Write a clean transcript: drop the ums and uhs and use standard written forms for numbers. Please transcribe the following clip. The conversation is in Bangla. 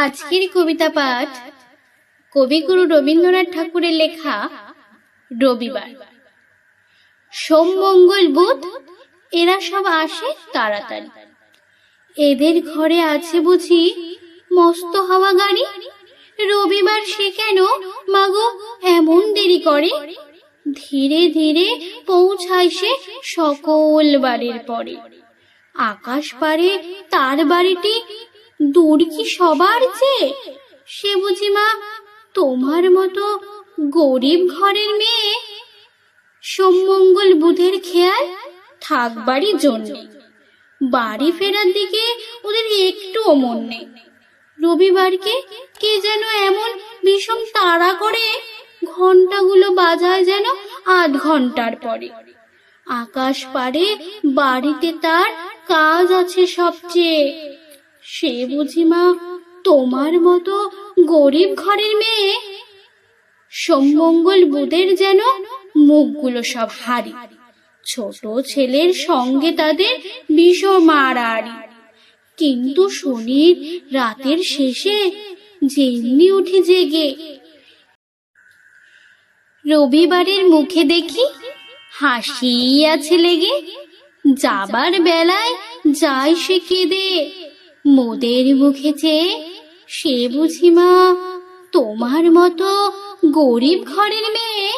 আজকের কবিতা পাঠ কবিগুরু রবীন্দ্রনাথ ঠাকুরের লেখা রবিবার। সোম মঙ্গল বুধ এরা সব আসে তাড়াতাড়ি, এদের ঘরে আছে বুঝি মস্ত হাওয়া গাড়ি। রবিবার সে কেন মাগো এমন দেরি করে, ধীরে ধীরে পৌঁছায় সে সকল বাড়ির পরে। আকাশ পারে তার বাড়িটি দূর কি সবার চেয়ে, সে বুঝি মা তোমার মতো গরিব ঘরের মেয়ে। সোম মঙ্গল বুধের খেয়াল থাকবারই জন্যে, বাড়ি ফেরার দিকে ওদের একটুও মন নেই। রবিবারকে কে যেন এমন ভীষণ তাড়া করে, ঘন্টাগুলো বাজায় যেন আধ ঘন্টার পরে। আকাশ পারে বাড়িতে তার কাজ আছে সবচেয়ে, সে বুঝি মা তোমার মতো গরিব ঘরের মেয়ে। সোম মঙ্গল বুধের যেন মুখগুলো সব হারি, ছোট ছেলের সঙ্গে তাদের ভীষণ মারামারি। কিন্তু শনির রাতের শেষে যেমনি উঠি জেগে, রবিবারের মুখে দেখি হাসি আছে লেগে। যাবার বেলায় যায় সে কেঁদে, মোদের মুখে চেয়ে, সে বুঝি মা তোমার মতো গরিব ঘরের মেয়ে।